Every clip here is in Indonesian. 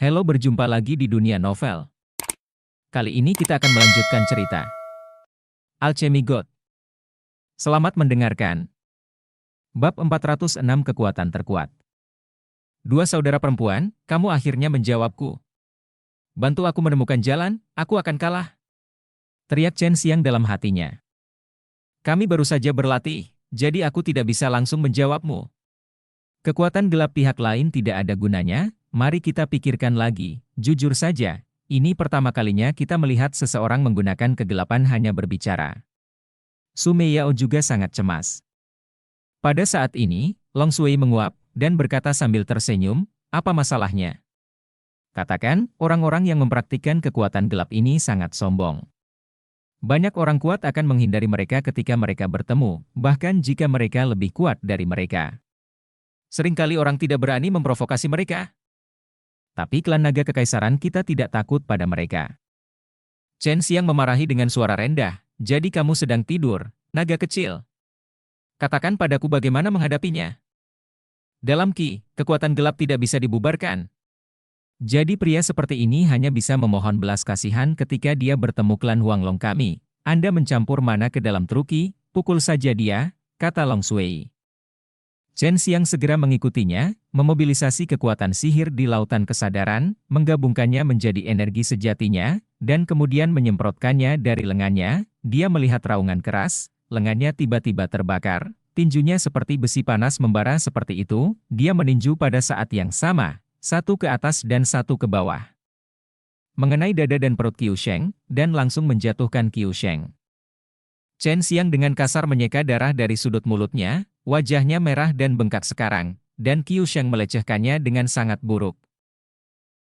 Halo, berjumpa lagi di dunia novel. Kali ini kita akan melanjutkan cerita Alchemy God. Selamat mendengarkan. Bab 406 Kekuatan Terkuat. Dua saudara perempuan, kamu akhirnya menjawabku. Bantu aku menemukan jalan, aku akan kalah. Teriak Chen Xiang dalam hatinya. Kami baru saja berlatih, jadi aku tidak bisa langsung menjawabmu. Kekuatan gelap pihak lain tidak ada gunanya, mari kita pikirkan lagi. Jujur saja, ini pertama kalinya kita melihat seseorang menggunakan kegelapan hanya berbicara. Su Meiyao juga sangat cemas. Pada saat ini, Long Sui menguap dan berkata sambil tersenyum, apa masalahnya? Katakan, orang-orang yang mempraktikkan kekuatan gelap ini sangat sombong. Banyak orang kuat akan menghindari mereka ketika mereka bertemu, bahkan jika mereka lebih kuat dari mereka. Seringkali orang tidak berani memprovokasi mereka. Tapi klan naga kekaisaran kita tidak takut pada mereka. Chen Xiang memarahi dengan suara rendah, jadi kamu sedang tidur, naga kecil. Katakan padaku bagaimana menghadapinya. Dalam Qi, kekuatan gelap tidak bisa dibubarkan. Jadi pria seperti ini hanya bisa memohon belas kasihan ketika dia bertemu klan Huanglong kami. Anda mencampur mana ke dalam truki, pukul saja dia, kata Long Sui. Chen Xiang segera mengikutinya, memobilisasi kekuatan sihir di lautan kesadaran, menggabungkannya menjadi energi sejatinya, dan kemudian menyemprotkannya dari lengannya. Dia melihat raungan keras, lengannya tiba-tiba terbakar, tinjunya seperti besi panas membara seperti itu, dia meninju pada saat yang sama, satu ke atas dan satu ke bawah. Mengenai dada dan perut Qiu Sheng, dan langsung menjatuhkan Qiu Sheng. Chen Xiang dengan kasar menyeka darah dari sudut mulutnya, wajahnya merah dan bengkak sekarang, dan Qiu Sheng melecehkannya dengan sangat buruk.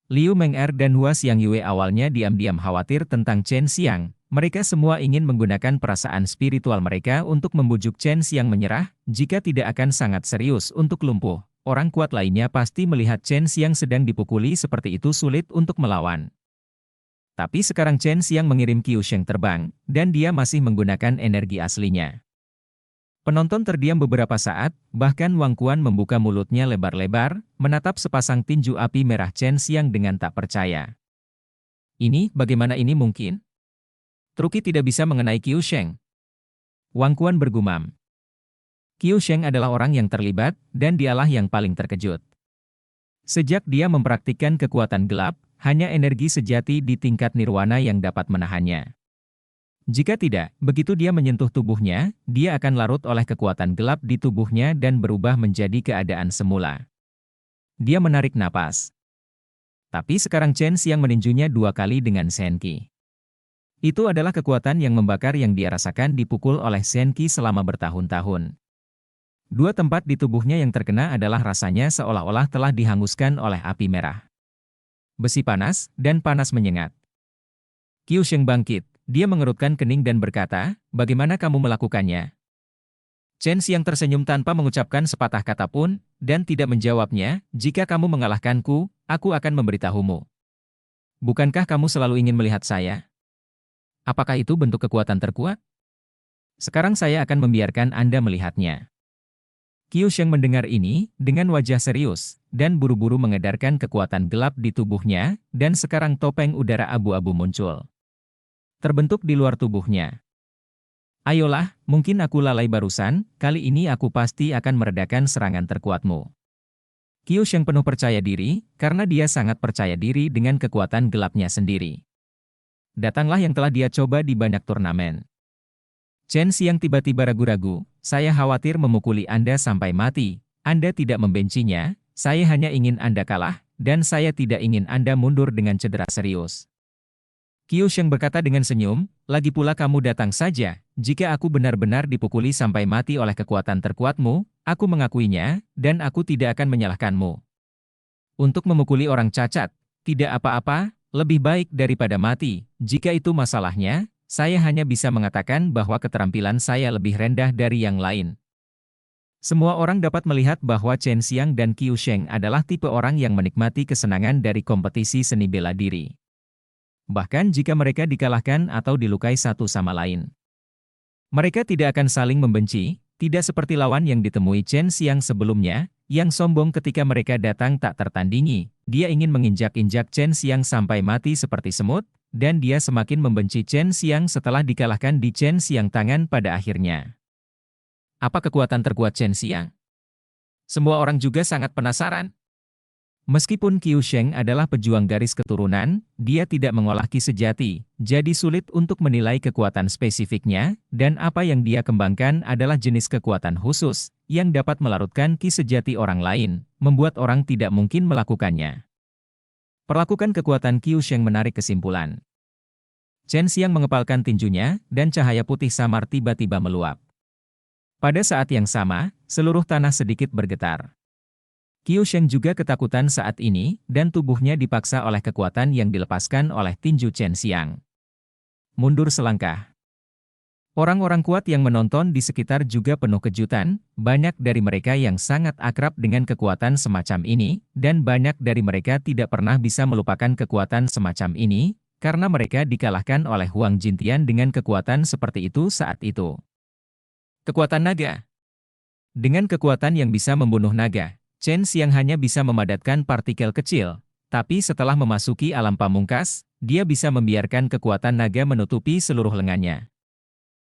Liu Meng'er dan Hua Xiangyue awalnya diam-diam khawatir tentang Chen Xiang, mereka semua ingin menggunakan perasaan spiritual mereka untuk membujuk Chen Xiang menyerah, jika tidak akan sangat serius untuk lumpuh. Orang kuat lainnya pasti melihat Chen Xiang sedang dipukuli seperti itu sulit untuk melawan. Tapi sekarang Chen Xiang mengirim Qiu Sheng terbang, dan dia masih menggunakan energi aslinya. Penonton terdiam beberapa saat, bahkan Wang Quan membuka mulutnya lebar-lebar, menatap sepasang tinju api merah Chen Xiang dengan tak percaya. Bagaimana ini mungkin? Truki tidak bisa mengenai Qiu Sheng. Wang Quan bergumam. Qiu Sheng adalah orang yang terlibat, dan dialah yang paling terkejut. Sejak dia mempraktikkan kekuatan gelap, hanya energi sejati di tingkat nirwana yang dapat menahannya. Jika tidak, begitu dia menyentuh tubuhnya, dia akan larut oleh kekuatan gelap di tubuhnya dan berubah menjadi keadaan semula. Dia menarik napas. Tapi sekarang Chen Xiang meninjunya 2 kali dengan Senki. Itu adalah kekuatan yang membakar yang dia rasakan dipukul oleh Senki selama bertahun-tahun. 2 tempat di tubuhnya yang terkena adalah rasanya seolah-olah telah dihanguskan oleh api merah. Besi panas, dan panas menyengat. Qiu Sheng bangkit, dia mengerutkan kening dan berkata, bagaimana kamu melakukannya? Chen Xiang tersenyum tanpa mengucapkan sepatah kata pun, dan tidak menjawabnya, jika kamu mengalahkanku, aku akan memberitahumu. Bukankah kamu selalu ingin melihat saya? Apakah itu bentuk kekuatan terkuat? Sekarang saya akan membiarkan Anda melihatnya. Qiu Sheng mendengar ini, dengan wajah serius, dan buru-buru mengedarkan kekuatan gelap di tubuhnya, dan sekarang topeng udara abu-abu muncul. Terbentuk di luar tubuhnya. Ayolah, mungkin aku lalai barusan, kali ini aku pasti akan meredakan serangan terkuatmu. Qiu Sheng penuh percaya diri, karena dia sangat percaya diri dengan kekuatan gelapnya sendiri. Datanglah yang telah dia coba di banyak turnamen. Chen Xiang tiba-tiba ragu-ragu, saya khawatir memukuli Anda sampai mati, Anda tidak membencinya, saya hanya ingin Anda kalah, dan saya tidak ingin Anda mundur dengan cedera serius. Qiu Sheng berkata dengan senyum, lagi pula kamu datang saja, jika aku benar-benar dipukuli sampai mati oleh kekuatan terkuatmu, aku mengakuinya, dan aku tidak akan menyalahkanmu. Untuk memukuli orang cacat, tidak apa-apa, lebih baik daripada mati, jika itu masalahnya, saya hanya bisa mengatakan bahwa keterampilan saya lebih rendah dari yang lain. Semua orang dapat melihat bahwa Chen Xiang dan Qiu Sheng adalah tipe orang yang menikmati kesenangan dari kompetisi seni bela diri. Bahkan jika mereka dikalahkan atau dilukai satu sama lain. Mereka tidak akan saling membenci, tidak seperti lawan yang ditemui Chen Xiang sebelumnya, yang sombong ketika mereka datang tak tertandingi. Dia ingin menginjak-injak Chen Xiang sampai mati seperti semut, dan dia semakin membenci Chen Xiang setelah dikalahkan di Chen Xiang tangan pada akhirnya. Apa kekuatan terkuat Chen Xiang? Semua orang juga sangat penasaran. Meskipun Qiu Sheng adalah pejuang garis keturunan, dia tidak mengolah Qi sejati, jadi sulit untuk menilai kekuatan spesifiknya, dan apa yang dia kembangkan adalah jenis kekuatan khusus, yang dapat melarutkan Qi sejati orang lain, membuat orang tidak mungkin melakukannya. Perlakukan kekuatan Qiu Sheng menarik kesimpulan. Chen Xiang mengepalkan tinjunya, dan cahaya putih samar tiba-tiba meluap. Pada saat yang sama, seluruh tanah sedikit bergetar. Qiu Sheng juga ketakutan saat ini, dan tubuhnya dipaksa oleh kekuatan yang dilepaskan oleh tinju Chen Xiang. Mundur selangkah. Orang-orang kuat yang menonton di sekitar juga penuh kejutan, banyak dari mereka yang sangat akrab dengan kekuatan semacam ini, dan banyak dari mereka tidak pernah bisa melupakan kekuatan semacam ini, karena mereka dikalahkan oleh Huang Jintian dengan kekuatan seperti itu saat itu. Kekuatan naga. Dengan kekuatan yang bisa membunuh naga, Chen Xiang hanya bisa memadatkan partikel kecil, tapi setelah memasuki alam pamungkas, dia bisa membiarkan kekuatan naga menutupi seluruh lengannya.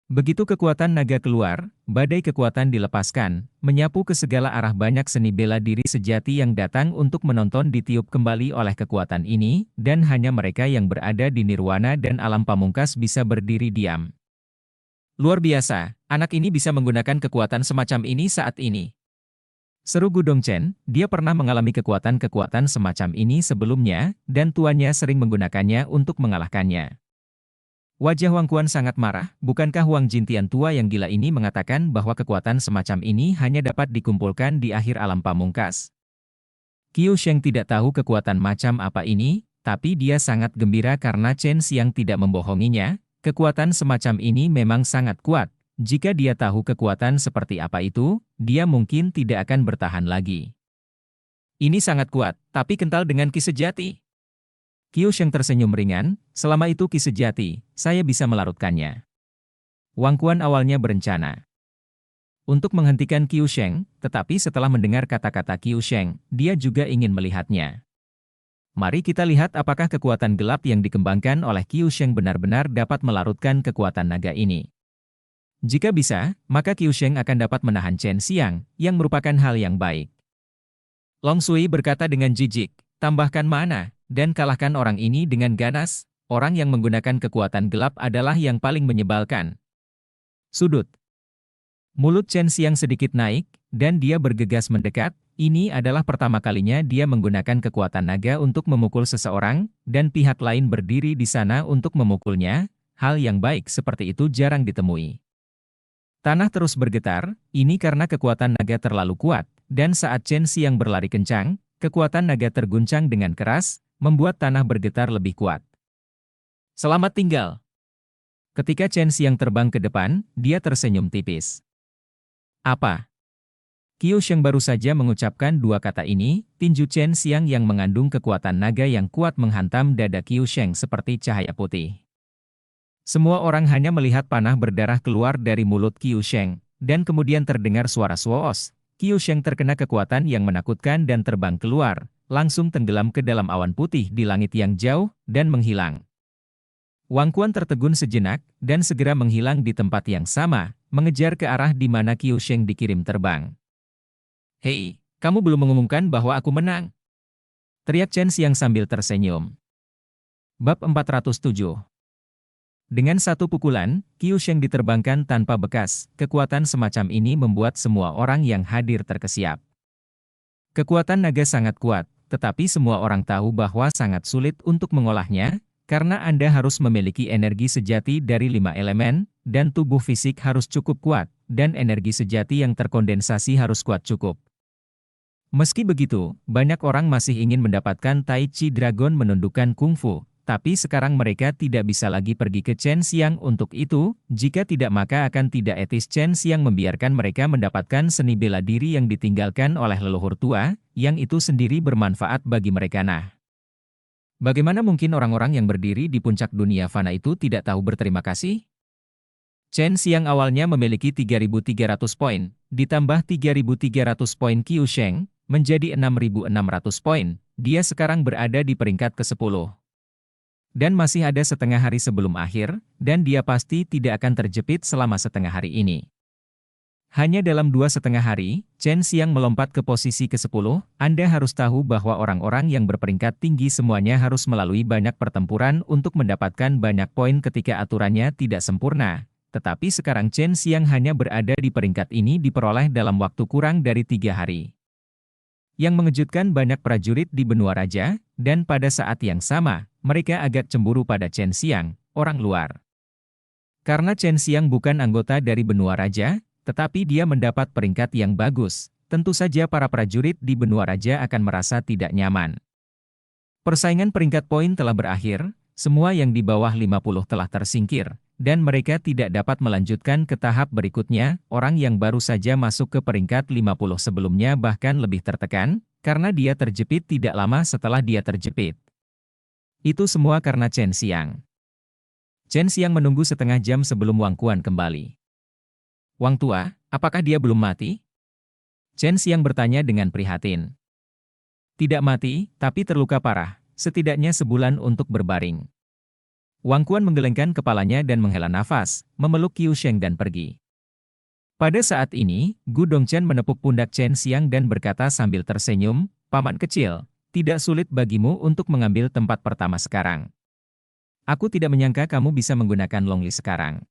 Begitu kekuatan naga keluar, badai kekuatan dilepaskan, menyapu ke segala arah. Banyak seni bela diri sejati yang datang untuk menonton ditiup kembali oleh kekuatan ini, dan hanya mereka yang berada di nirwana dan alam pamungkas bisa berdiri diam. Luar biasa, anak ini bisa menggunakan kekuatan semacam ini saat ini. Seru Gu Dongchen, dia pernah mengalami kekuatan-kekuatan semacam ini sebelumnya, dan tuannya sering menggunakannya untuk mengalahkannya. Wajah Huang Quan sangat marah, bukankah Huang Jintian tua yang gila ini mengatakan bahwa kekuatan semacam ini hanya dapat dikumpulkan di akhir alam pamungkas. Qiu Sheng tidak tahu kekuatan macam apa ini, tapi dia sangat gembira karena Chen Xiang tidak membohonginya, kekuatan semacam ini memang sangat kuat. Jika dia tahu kekuatan seperti apa itu, dia mungkin tidak akan bertahan lagi. Ini sangat kuat, tapi kental dengan Qi sejati. Qiu Sheng tersenyum ringan, selama itu Qi sejati, saya bisa melarutkannya. Wang Quan awalnya berencana untuk menghentikan Qiu Sheng, tetapi setelah mendengar kata-kata Qiu Sheng, dia juga ingin melihatnya. Mari kita lihat apakah kekuatan gelap yang dikembangkan oleh Qiu Sheng benar-benar dapat melarutkan kekuatan naga ini. Jika bisa, maka Qiu Sheng akan dapat menahan Chen Xiang, yang merupakan hal yang baik. Long Sui berkata dengan jijik, tambahkan mana, dan kalahkan orang ini dengan ganas. Orang yang menggunakan kekuatan gelap adalah yang paling menyebalkan. Sudut. Mulut Chen Xiang sedikit naik, dan dia bergegas mendekat. Ini adalah pertama kalinya dia menggunakan kekuatan naga untuk memukul seseorang, dan pihak lain berdiri di sana untuk memukulnya. Hal yang baik seperti itu jarang ditemui. Tanah terus bergetar, ini karena kekuatan naga terlalu kuat, dan saat Chen Xiang berlari kencang, kekuatan naga terguncang dengan keras, membuat tanah bergetar lebih kuat. Selamat tinggal. Ketika Chen Xiang terbang ke depan, dia tersenyum tipis. Apa? Qiu Sheng baru saja mengucapkan dua kata ini, tinju Chen Xiang yang mengandung kekuatan naga yang kuat menghantam dada Qiu Sheng seperti cahaya putih. Semua orang hanya melihat panah berdarah keluar dari mulut Qiu Sheng, dan kemudian terdengar suara swoos. Qiu Sheng terkena kekuatan yang menakutkan dan terbang keluar, langsung tenggelam ke dalam awan putih di langit yang jauh, dan menghilang. Wang Quan tertegun sejenak, dan segera menghilang di tempat yang sama, mengejar ke arah di mana Qiu Sheng dikirim terbang. Hei, kamu belum mengumumkan bahwa aku menang. Teriak Chen Xiang sambil tersenyum. Bab 407. Dengan satu pukulan, Qiu Sheng diterbangkan tanpa bekas. Kekuatan semacam ini membuat semua orang yang hadir terkesiap. Kekuatan naga sangat kuat, tetapi semua orang tahu bahwa sangat sulit untuk mengolahnya, karena Anda harus memiliki energi sejati dari 5 elemen, dan tubuh fisik harus cukup kuat, dan energi sejati yang terkondensasi harus kuat cukup. Meski begitu, banyak orang masih ingin mendapatkan Tai Chi Dragon menundukkan kungfu. Tapi sekarang mereka tidak bisa lagi pergi ke Chen Xiang untuk itu, jika tidak maka akan tidak etis Chen Xiang membiarkan mereka mendapatkan seni bela diri yang ditinggalkan oleh leluhur tua, yang itu sendiri bermanfaat bagi mereka. Nah, bagaimana mungkin orang-orang yang berdiri di puncak dunia fana itu tidak tahu berterima kasih? Chen Xiang awalnya memiliki 3.300 poin, ditambah 3.300 poin Qiu Sheng, menjadi 6.600 poin. Dia sekarang berada di peringkat ke-10. Dan masih ada setengah hari sebelum akhir, dan dia pasti tidak akan terjepit selama setengah hari ini. Hanya dalam 2,5 hari, Chen Xiang melompat ke posisi ke-10. Anda harus tahu bahwa orang-orang yang berperingkat tinggi semuanya harus melalui banyak pertempuran untuk mendapatkan banyak poin ketika aturannya tidak sempurna. Tetapi sekarang Chen Xiang hanya berada di peringkat ini diperoleh dalam waktu kurang dari 3 hari. Yang mengejutkan banyak prajurit di benua raja, dan pada saat yang sama, mereka agak cemburu pada Chen Xiang, orang luar. Karena Chen Xiang bukan anggota dari benua raja, tetapi dia mendapat peringkat yang bagus, tentu saja para prajurit di benua raja akan merasa tidak nyaman. Persaingan peringkat poin telah berakhir, semua yang di bawah 50 telah tersingkir, dan mereka tidak dapat melanjutkan ke tahap berikutnya. Orang yang baru saja masuk ke peringkat 50 sebelumnya bahkan lebih tertekan, karena dia terjepit tidak lama setelah dia terjepit. Itu semua karena Chen Xiang. Chen Xiang menunggu setengah jam sebelum Wang Quan kembali. Wang tua, apakah dia belum mati? Chen Xiang bertanya dengan prihatin. Tidak mati, tapi terluka parah, setidaknya sebulan untuk berbaring. Wang Quan menggelengkan kepalanya dan menghela nafas, memeluk Qiu Sheng dan pergi. Pada saat ini, Gu Dongchen menepuk pundak Chen Xiang dan berkata sambil tersenyum, "Paman kecil, tidak sulit bagimu untuk mengambil tempat pertama sekarang. Aku tidak menyangka kamu bisa menggunakan Longli sekarang.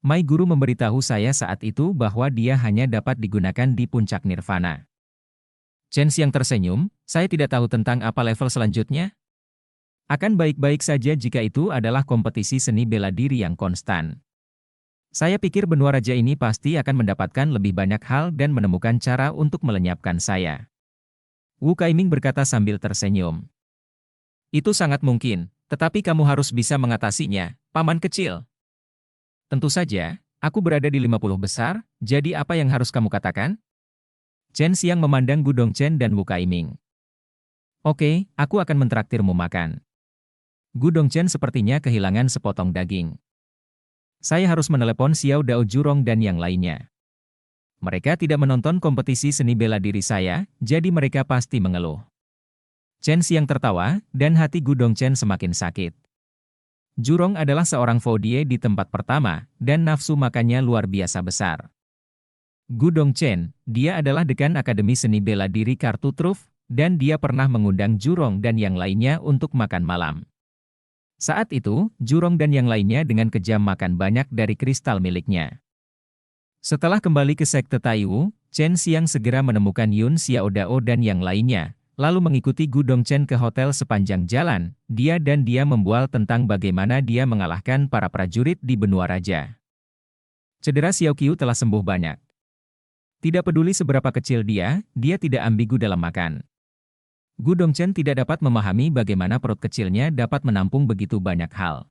Mai Guru memberitahu saya saat itu bahwa dia hanya dapat digunakan di puncak nirvana." Chen Xiang tersenyum, "Saya tidak tahu tentang apa level selanjutnya. Akan baik-baik saja jika itu adalah kompetisi seni bela diri yang konstan. Saya pikir benua raja ini pasti akan mendapatkan lebih banyak hal dan menemukan cara untuk melenyapkan saya." Wu Kaiming berkata sambil tersenyum. "Itu sangat mungkin, tetapi kamu harus bisa mengatasinya, paman kecil." "Tentu saja, aku berada di 50 besar, jadi apa yang harus kamu katakan?" Chen Xiang memandang Gu Dongchen dan Wu Kaiming. "Oke, aku akan mentraktirmu makan." Gu Dongchen sepertinya kehilangan sepotong daging. "Saya harus menelepon Xiao Dao Jurong dan yang lainnya. Mereka tidak menonton kompetisi seni bela diri saya, jadi mereka pasti mengeluh." Chen Xiang tertawa, dan hati Gu Dongchen semakin sakit. Jurong adalah seorang Faudie di tempat pertama, dan nafsu makannya luar biasa besar. Gu Dongchen, dia adalah dekan Akademi Seni Bela Diri Kartu Truf, dan dia pernah mengundang Jurong dan yang lainnya untuk makan malam. Saat itu, Jurong dan yang lainnya dengan kejam makan banyak dari kristal miliknya. Setelah kembali ke Sekte Taiwu, Chen Xiang segera menemukan Yun Xiao Dao dan yang lainnya, lalu mengikuti Gu Dongchen ke hotel sepanjang jalan. Dia membual tentang bagaimana dia mengalahkan para prajurit di benua raja. Cedera Xiao Qiu telah sembuh banyak. Tidak peduli seberapa kecil dia tidak ambigu dalam makan. Gu Dongchen tidak dapat memahami bagaimana perut kecilnya dapat menampung begitu banyak hal.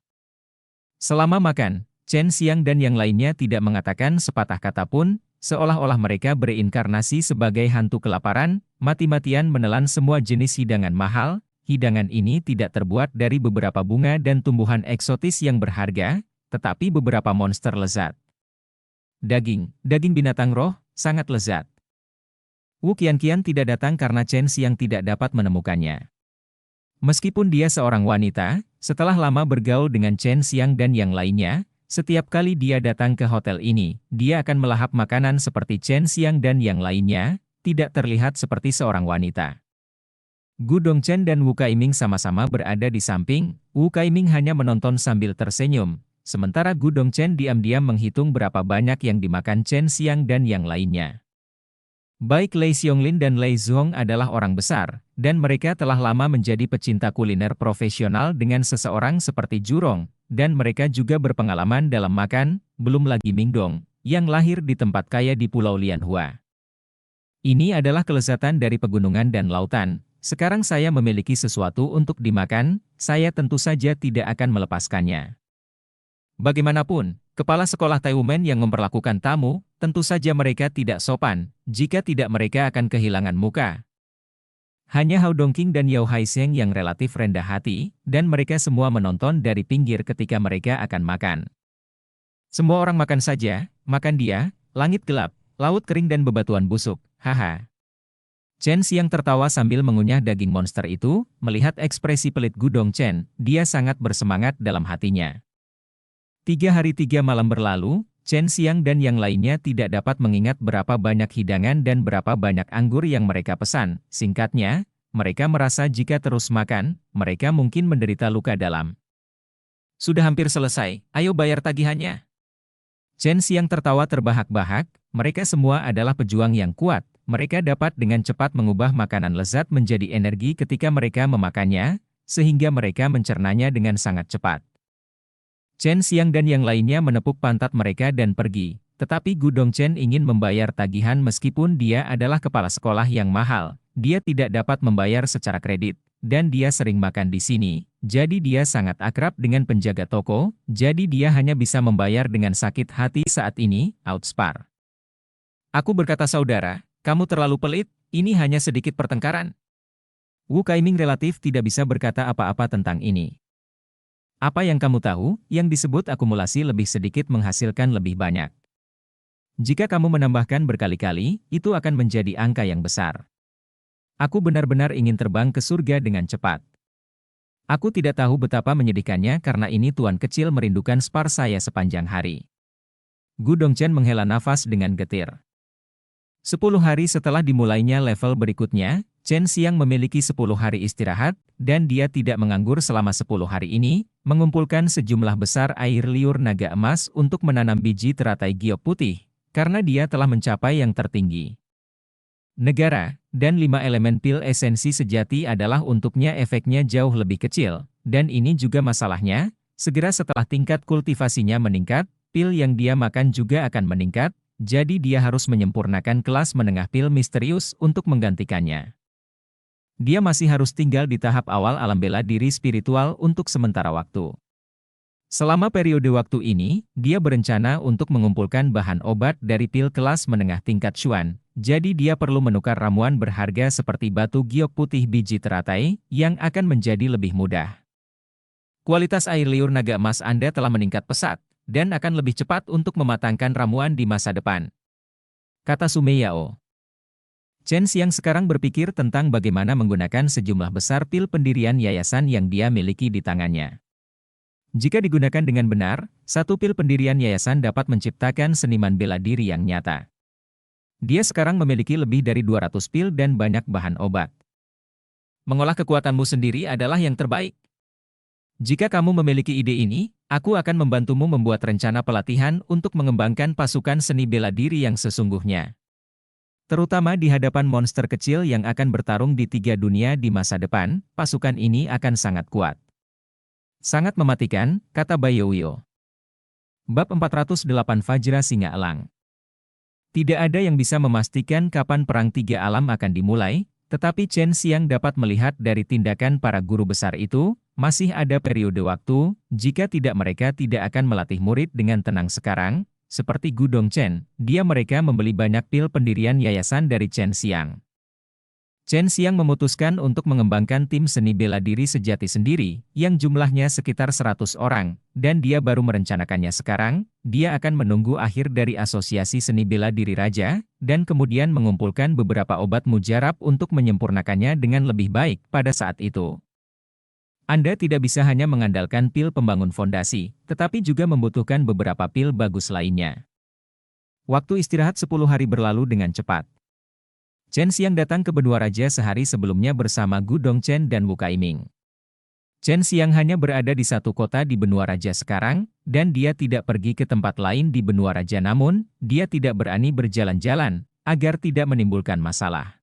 Selama makan, Chen Xiang dan yang lainnya tidak mengatakan sepatah kata pun, seolah-olah mereka bereinkarnasi sebagai hantu kelaparan, mati-matian menelan semua jenis hidangan mahal. Hidangan ini tidak terbuat dari beberapa bunga dan tumbuhan eksotis yang berharga, tetapi beberapa monster lezat. Daging binatang roh, sangat lezat. Wu Qianqian tidak datang karena Chen Xiang tidak dapat menemukannya. Meskipun dia seorang wanita, setelah lama bergaul dengan Chen Xiang dan yang lainnya, setiap kali dia datang ke hotel ini, dia akan melahap makanan seperti Chen Xiang dan yang lainnya, tidak terlihat seperti seorang wanita. Gu Dongchen dan Wu Kaiming sama-sama berada di samping. Wu Kaiming hanya menonton sambil tersenyum, sementara Gu Dongchen diam-diam menghitung berapa banyak yang dimakan Chen Xiang dan yang lainnya. Baik Lei Xiongling dan Lei Zhong adalah orang besar, dan mereka telah lama menjadi pecinta kuliner profesional dengan seseorang seperti Jurong, dan mereka juga berpengalaman dalam makan, belum lagi Mingdong, yang lahir di tempat kaya di Pulau Lianhua. Ini adalah kelezatan dari pegunungan dan lautan. Sekarang saya memiliki sesuatu untuk dimakan, saya tentu saja tidak akan melepaskannya. Bagaimanapun, kepala sekolah Taiwumen yang memperlakukan tamu, tentu saja mereka tidak sopan, jika tidak mereka akan kehilangan muka. Hanya Hao Dongqing dan Yao Haisheng yang relatif rendah hati, dan mereka semua menonton dari pinggir ketika mereka akan makan. Semua orang makan saja, makan dia, langit gelap, laut kering dan bebatuan busuk, haha. Chen Xiang tertawa sambil mengunyah daging monster itu, melihat ekspresi pelit Gu Dongchen, dia sangat bersemangat dalam hatinya. 3 hari 3 malam berlalu, Chen Xiang dan yang lainnya tidak dapat mengingat berapa banyak hidangan dan berapa banyak anggur yang mereka pesan. Singkatnya, mereka merasa jika terus makan, mereka mungkin menderita luka dalam. Sudah hampir selesai, ayo bayar tagihannya. Chen Xiang tertawa terbahak-bahak, mereka semua adalah pejuang yang kuat. Mereka dapat dengan cepat mengubah makanan lezat menjadi energi ketika mereka memakannya, sehingga mereka mencernanya dengan sangat cepat. Chen Xiang dan yang lainnya menepuk pantat mereka dan pergi, tetapi Gu Dongchen ingin membayar tagihan meskipun dia adalah kepala sekolah yang mahal, dia tidak dapat membayar secara kredit, dan dia sering makan di sini, jadi dia sangat akrab dengan penjaga toko, jadi dia hanya bisa membayar dengan sakit hati saat ini, outspar. Aku berkata saudara, kamu terlalu pelit, ini hanya sedikit pertengkaran. Wu Kaiming relatif tidak bisa berkata apa-apa tentang ini. Apa yang kamu tahu, yang disebut akumulasi lebih sedikit menghasilkan lebih banyak. Jika kamu menambahkan berkali-kali, itu akan menjadi angka yang besar. Aku benar-benar ingin terbang ke surga dengan cepat. Aku tidak tahu betapa menyedihkannya karena ini tuan kecil merindukan spar saya sepanjang hari. Gu Dongchen menghela nafas dengan getir. 10 hari setelah dimulainya level berikutnya, Chen Xiang memiliki 10 hari istirahat, dan dia tidak menganggur selama 10 hari ini, mengumpulkan sejumlah besar air liur naga emas untuk menanam biji teratai giok putih, karena dia telah mencapai yang tertinggi. Negara, dan 5 elemen pil esensi sejati adalah untuknya efeknya jauh lebih kecil, dan ini juga masalahnya, segera setelah tingkat kultivasinya meningkat, pil yang dia makan juga akan meningkat, jadi dia harus menyempurnakan kelas menengah pil misterius untuk menggantikannya. Dia masih harus tinggal di tahap awal alam bela diri spiritual untuk sementara waktu. Selama periode waktu ini, dia berencana untuk mengumpulkan bahan obat dari pil kelas menengah tingkat Xuan, jadi dia perlu menukar ramuan berharga seperti batu giok putih biji teratai, yang akan menjadi lebih mudah. Kualitas air liur naga emas Anda telah meningkat pesat, dan akan lebih cepat untuk mematangkan ramuan di masa depan, kata Sumeyao. Chen Xiang sekarang berpikir tentang bagaimana menggunakan sejumlah besar pil pendirian yayasan yang dia miliki di tangannya. Jika digunakan dengan benar, satu pil pendirian yayasan dapat menciptakan seniman bela diri yang nyata. Dia sekarang memiliki lebih dari 200 pil dan banyak bahan obat. Mengolah kekuatanmu sendiri adalah yang terbaik. Jika kamu memiliki ide ini, aku akan membantumu membuat rencana pelatihan untuk mengembangkan pasukan seni bela diri yang sesungguhnya. Terutama di hadapan monster kecil yang akan bertarung di 3 dunia di masa depan, pasukan ini akan sangat kuat. Sangat mematikan, kata Baiyouyo. Bab 408 Fajra Singa Elang. Tidak ada yang bisa memastikan kapan perang 3 alam akan dimulai, tetapi Chen Xiang dapat melihat dari tindakan para guru besar itu, masih ada periode waktu, jika tidak mereka tidak akan melatih murid dengan tenang sekarang, seperti Gu Dongchen, mereka membeli banyak pil pendirian yayasan dari Chen Xiang. Chen Xiang memutuskan untuk mengembangkan tim seni bela diri sejati sendiri, yang jumlahnya sekitar 100 orang, dan dia baru merencanakannya sekarang, dia akan menunggu akhir dari asosiasi seni bela diri raja, dan kemudian mengumpulkan beberapa obat mujarab untuk menyempurnakannya dengan lebih baik pada saat itu. Anda tidak bisa hanya mengandalkan pil pembangun fondasi, tetapi juga membutuhkan beberapa pil bagus lainnya. Waktu istirahat 10 hari berlalu dengan cepat. Chen Xiang datang ke benua raja sehari sebelumnya bersama Gu Dongchen dan Wu Kaiming. Chen Xiang hanya berada di satu kota di benua raja sekarang, dan dia tidak pergi ke tempat lain di benua raja namun, dia tidak berani berjalan-jalan, agar tidak menimbulkan masalah.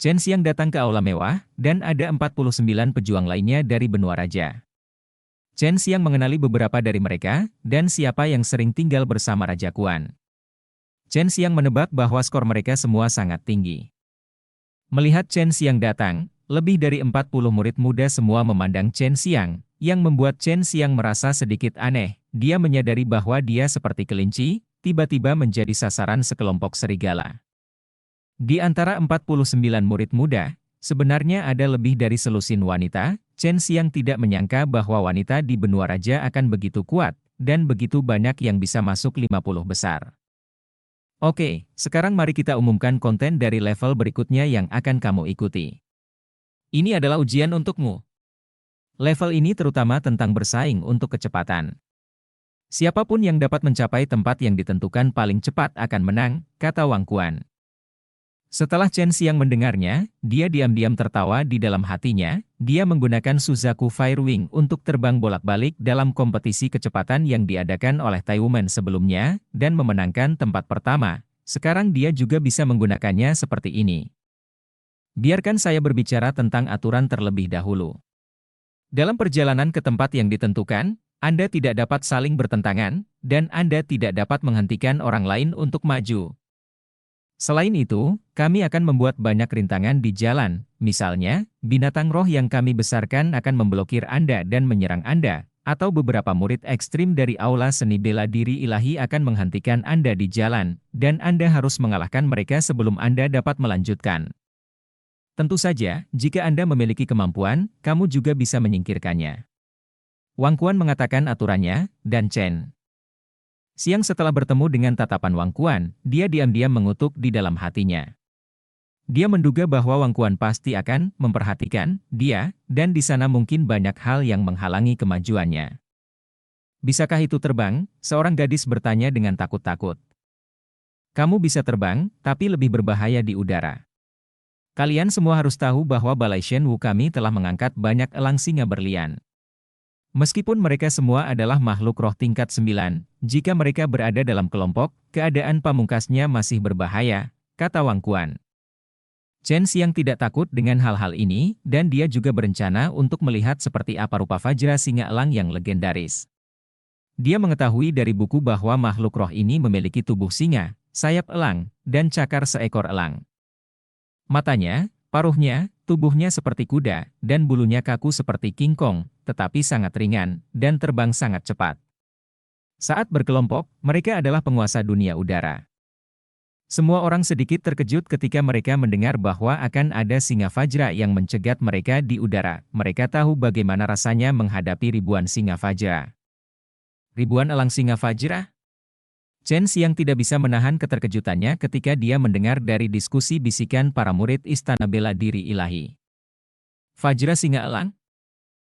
Chen Xiang datang ke aula mewah, dan ada 49 pejuang lainnya dari benua raja. Chen Xiang mengenali beberapa dari mereka, dan siapa yang sering tinggal bersama Raja Kuan. Chen Xiang menebak bahwa skor mereka semua sangat tinggi. Melihat Chen Xiang datang, lebih dari 40 murid muda semua memandang Chen Xiang, yang membuat Chen Xiang merasa sedikit aneh. Dia menyadari bahwa dia seperti kelinci, tiba-tiba menjadi sasaran sekelompok serigala. Di antara 49 murid muda, sebenarnya ada lebih dari selusin wanita. Chen Xiang tidak menyangka bahwa wanita di benua raja akan begitu kuat, dan begitu banyak yang bisa masuk 50 besar. Oke, sekarang mari kita umumkan konten dari level berikutnya yang akan kamu ikuti. Ini adalah ujian untukmu. Level ini terutama tentang bersaing untuk kecepatan. Siapapun yang dapat mencapai tempat yang ditentukan paling cepat akan menang, kata Wang Quan. Setelah Chen Xiang mendengarnya, dia diam-diam tertawa di dalam hatinya. Dia menggunakan Suzaku Firewing untuk terbang bolak-balik dalam kompetisi kecepatan yang diadakan oleh Taiwan sebelumnya, dan memenangkan tempat pertama. Sekarang dia juga bisa menggunakannya seperti ini. Biarkan saya berbicara tentang aturan terlebih dahulu. Dalam perjalanan ke tempat yang ditentukan, Anda tidak dapat saling bertentangan, dan Anda tidak dapat menghentikan orang lain untuk maju. Selain itu, kami akan membuat banyak rintangan di jalan, misalnya, binatang roh yang kami besarkan akan memblokir Anda dan menyerang Anda, atau beberapa murid ekstrim dari Aula Seni Bela Diri Ilahi akan menghentikan Anda di jalan, dan Anda harus mengalahkan mereka sebelum Anda dapat melanjutkan. Tentu saja, jika Anda memiliki kemampuan, kamu juga bisa menyingkirkannya. Wang Quan mengatakan aturannya, dan Chen Xiang setelah bertemu dengan tatapan Wang Quan, dia diam-diam mengutuk di dalam hatinya. Dia menduga bahwa Wang Quan pasti akan memperhatikan dia, dan di sana mungkin banyak hal yang menghalangi kemajuannya. Bisakah itu terbang? Seorang gadis bertanya dengan takut-takut. Kamu bisa terbang, tapi lebih berbahaya di udara. Kalian semua harus tahu bahwa Balai Shen Wu kami telah mengangkat banyak elang singa berlian. Meskipun mereka semua adalah makhluk roh tingkat 9, jika mereka berada dalam kelompok, keadaan pamungkasnya masih berbahaya, kata Wang Quan. Chen Xiang tidak takut dengan hal-hal ini, dan dia juga berencana untuk melihat seperti apa rupa Fajra singa elang yang legendaris. Dia mengetahui dari buku bahwa makhluk roh ini memiliki tubuh singa, sayap elang, dan cakar seekor elang. Matanya, paruhnya, tubuhnya seperti kuda, dan bulunya kaku seperti King Kong, tetapi sangat ringan, dan terbang sangat cepat. Saat berkelompok, mereka adalah penguasa dunia udara. Semua orang sedikit terkejut ketika mereka mendengar bahwa akan ada singa Fajra yang mencegat mereka di udara. Mereka tahu bagaimana rasanya menghadapi ribuan singa Fajra. Ribuan elang singa Fajra? Chen Xiang tidak bisa menahan keterkejutannya ketika dia mendengar dari diskusi bisikan para murid Istana Bela Diri Ilahi. Fajra singa elang?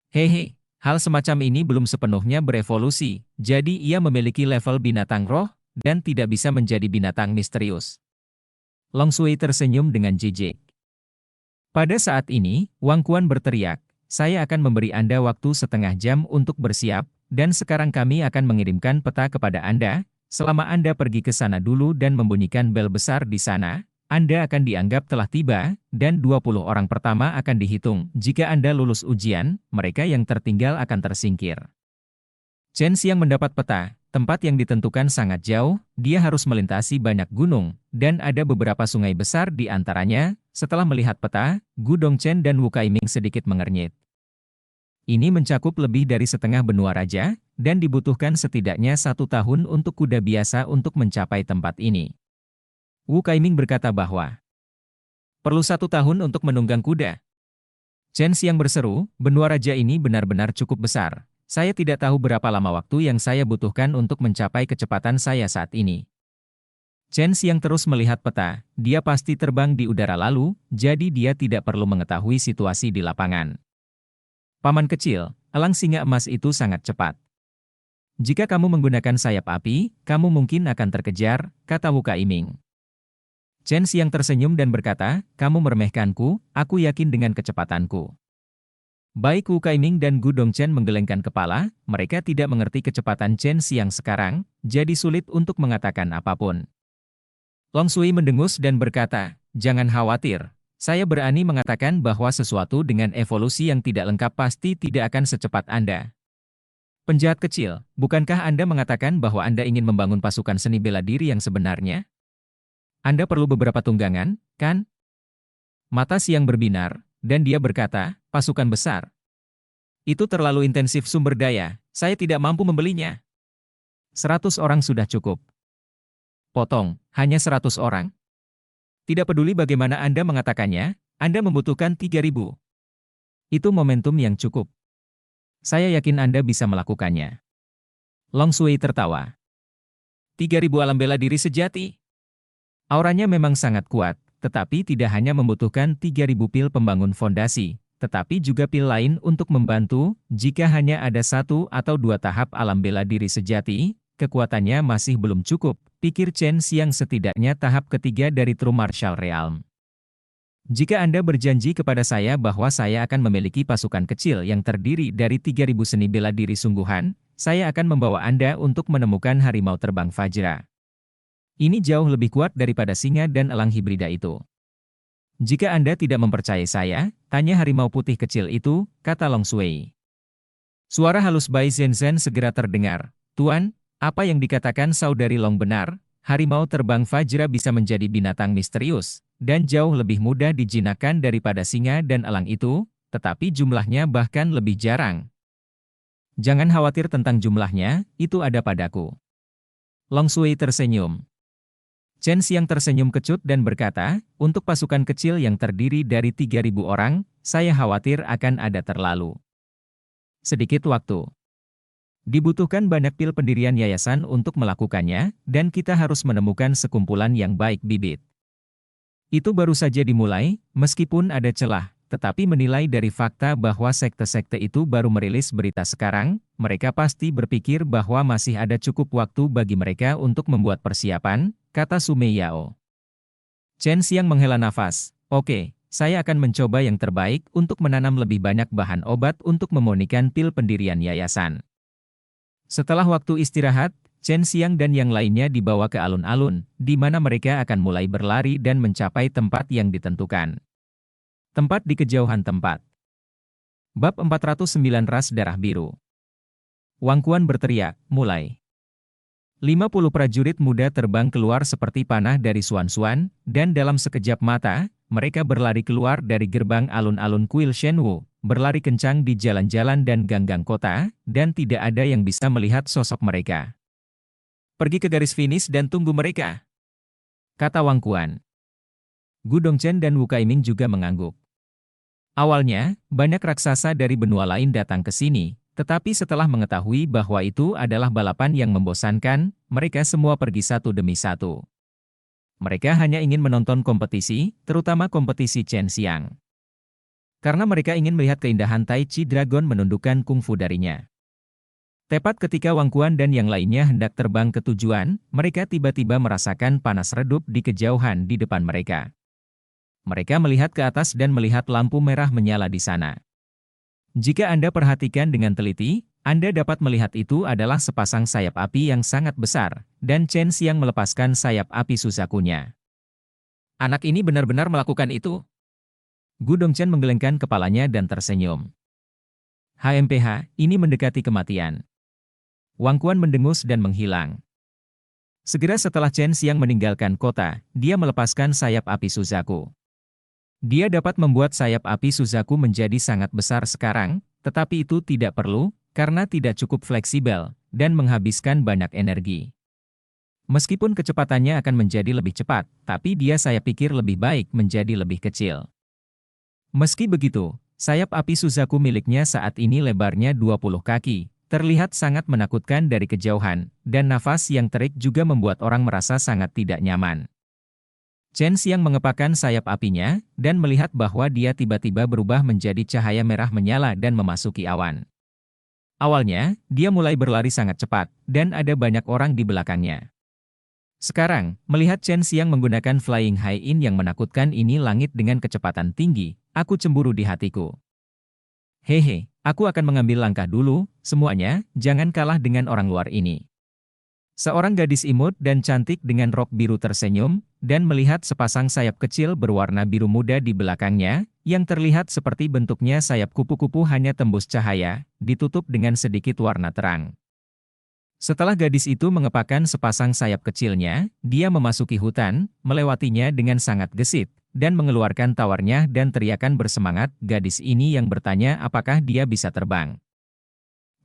Hehe, hal semacam ini belum sepenuhnya berevolusi, jadi ia memiliki level binatang roh, dan tidak bisa menjadi binatang misterius. Long Sui tersenyum dengan jijik. Pada saat ini, Wang Quan berteriak, saya akan memberi Anda waktu setengah jam untuk bersiap, dan sekarang kami akan mengirimkan peta kepada Anda. Selama Anda pergi ke sana dulu dan membunyikan bel besar di sana, Anda akan dianggap telah tiba, dan 20 orang pertama akan dihitung. Jika Anda lulus ujian, mereka yang tertinggal akan tersingkir. Chen Xiang mendapat peta, tempat yang ditentukan sangat jauh, dia harus melintasi banyak gunung, dan ada beberapa sungai besar di antaranya. Setelah melihat peta, Gu Dongchen dan Wu Kaiming sedikit mengernyit. Ini mencakup lebih dari setengah benua raja, dan dibutuhkan setidaknya 1 tahun untuk kuda biasa untuk mencapai tempat ini. Wu Kaiming berkata bahwa perlu 1 tahun untuk menunggang kuda. Chen Xiang berseru, benua raja ini benar-benar cukup besar. Saya tidak tahu berapa lama waktu yang saya butuhkan untuk mencapai kecepatan saya saat ini. Chen Xiang terus melihat peta, dia pasti terbang di udara lalu, jadi dia tidak perlu mengetahui situasi di lapangan. Paman kecil, elang singa emas itu sangat cepat. Jika kamu menggunakan sayap api, kamu mungkin akan terkejar, kata Wu Kaiming. Chen Xiang tersenyum dan berkata, kamu meremehkanku, aku yakin dengan kecepatanku. Baik Wu Kaiming dan Gu Dongchen menggelengkan kepala, mereka tidak mengerti kecepatan Chen Xiang sekarang, jadi sulit untuk mengatakan apapun. Long Sui mendengus dan berkata, jangan khawatir, saya berani mengatakan bahwa sesuatu dengan evolusi yang tidak lengkap pasti tidak akan secepat Anda. Penjahat kecil, bukankah Anda mengatakan bahwa Anda ingin membangun pasukan seni bela diri yang sebenarnya? Anda perlu beberapa tunggangan, kan? Mata Xiang berbinar, dan dia berkata, pasukan besar. Itu terlalu intensif sumber daya, saya tidak mampu membelinya. 100 orang sudah cukup. Potong, hanya 100 orang? Tidak peduli bagaimana Anda mengatakannya, Anda membutuhkan 3.000. Itu momentum yang cukup. Saya yakin Anda bisa melakukannya. Long Shui tertawa. 3.000 alam bela diri sejati. Auranya memang sangat kuat, tetapi tidak hanya membutuhkan 3.000 pil pembangun fondasi, tetapi juga pil lain untuk membantu. Jika hanya ada 1 atau 2 tahap alam bela diri sejati, kekuatannya masih belum cukup, pikir Chen Xiang. Setidaknya tahap ketiga dari True Martial Realm. Jika Anda berjanji kepada saya bahwa saya akan memiliki pasukan kecil yang terdiri dari 3.000 seni bela diri sungguhan, saya akan membawa Anda untuk menemukan harimau terbang Fajra. Ini jauh lebih kuat daripada singa dan elang hibrida itu. Jika Anda tidak mempercayai saya, tanya harimau putih kecil itu, kata Long Shui. Suara halus Bai Zhenzhen segera terdengar. Tuan, apa yang dikatakan saudari Long benar, harimau terbang Fajra bisa menjadi binatang misterius, dan jauh lebih mudah dijinakkan daripada singa dan elang itu, tetapi jumlahnya bahkan lebih jarang. Jangan khawatir tentang jumlahnya, itu ada padaku. Long Shui tersenyum. Chen Xiang tersenyum kecut dan berkata, untuk pasukan kecil yang terdiri dari 3.000 orang, saya khawatir akan ada terlalu sedikit waktu. Dibutuhkan banyak pil pendirian yayasan untuk melakukannya, dan kita harus menemukan sekumpulan yang baik bibit. Itu baru saja dimulai, meskipun ada celah, tetapi menilai dari fakta bahwa sekte-sekte itu baru merilis berita sekarang, mereka pasti berpikir bahwa masih ada cukup waktu bagi mereka untuk membuat persiapan, kata Su Mei Yao. Chen Xiang menghela nafas. Oke, saya akan mencoba yang terbaik untuk menanam lebih banyak bahan obat untuk memurnikan pil pendirian yayasan. Setelah waktu istirahat, Chen Xiang dan yang lainnya dibawa ke alun-alun, di mana mereka akan mulai berlari dan mencapai tempat yang ditentukan. Tempat di kejauhan tempat. Bab 409 Ras Darah Biru. Wang Quan berteriak, mulai. 50 prajurit muda terbang keluar seperti panah dari Xuan-Xuan, dan dalam sekejap mata, mereka berlari keluar dari gerbang alun-alun Kuil Shenwu, berlari kencang di jalan-jalan dan gang-gang kota, dan tidak ada yang bisa melihat sosok mereka. Pergi ke garis finish dan tunggu mereka, kata Wang Quan. Gu Dongchen dan Wu Kaiming juga mengangguk. Awalnya, banyak raksasa dari benua lain datang ke sini, tetapi setelah mengetahui bahwa itu adalah balapan yang membosankan, mereka semua pergi satu demi satu. Mereka hanya ingin menonton kompetisi, terutama kompetisi Chen Xiang. Karena mereka ingin melihat keindahan Tai Chi Dragon menundukkan kungfu darinya. Tepat ketika Wang Quan dan yang lainnya hendak terbang ke tujuan, mereka tiba-tiba merasakan panas redup di kejauhan di depan mereka. Mereka melihat ke atas dan melihat lampu merah menyala di sana. Jika Anda perhatikan dengan teliti, Anda dapat melihat itu adalah sepasang sayap api yang sangat besar, dan Chen Xiang melepaskan sayap api Suzaku-nya. Anak ini benar-benar melakukan itu? Gu Dongchen menggelengkan kepalanya dan tersenyum. HMPH, ini mendekati kematian. Wang Quan mendengus dan menghilang. Segera setelah Chen Xiang meninggalkan kota, dia melepaskan sayap api Suzaku. Dia dapat membuat sayap api Suzaku menjadi sangat besar sekarang, tetapi itu tidak perlu, karena tidak cukup fleksibel, dan menghabiskan banyak energi. Meskipun kecepatannya akan menjadi lebih cepat, tapi saya pikir lebih baik menjadi lebih kecil. Meski begitu, sayap api Suzaku miliknya saat ini lebarnya 20 kaki, terlihat sangat menakutkan dari kejauhan, dan nafas yang terik juga membuat orang merasa sangat tidak nyaman. Chen Xiang mengepakkan sayap apinya, dan melihat bahwa dia tiba-tiba berubah menjadi cahaya merah menyala dan memasuki awan. Awalnya, dia mulai berlari sangat cepat, dan ada banyak orang di belakangnya. Sekarang, melihat Chen Xiang menggunakan Flying High-In yang menakutkan ini langit dengan kecepatan tinggi, aku cemburu di hatiku. Hehe, aku akan mengambil langkah dulu, semuanya, jangan kalah dengan orang luar ini. Seorang gadis imut dan cantik dengan rok biru tersenyum, dan melihat sepasang sayap kecil berwarna biru muda di belakangnya, yang terlihat seperti bentuknya sayap kupu-kupu hanya tembus cahaya, ditutup dengan sedikit warna terang. Setelah gadis itu mengepakkan sepasang sayap kecilnya, dia memasuki hutan, melewatinya dengan sangat gesit, dan mengeluarkan tawarnya dan teriakan bersemangat gadis ini yang bertanya apakah dia bisa terbang.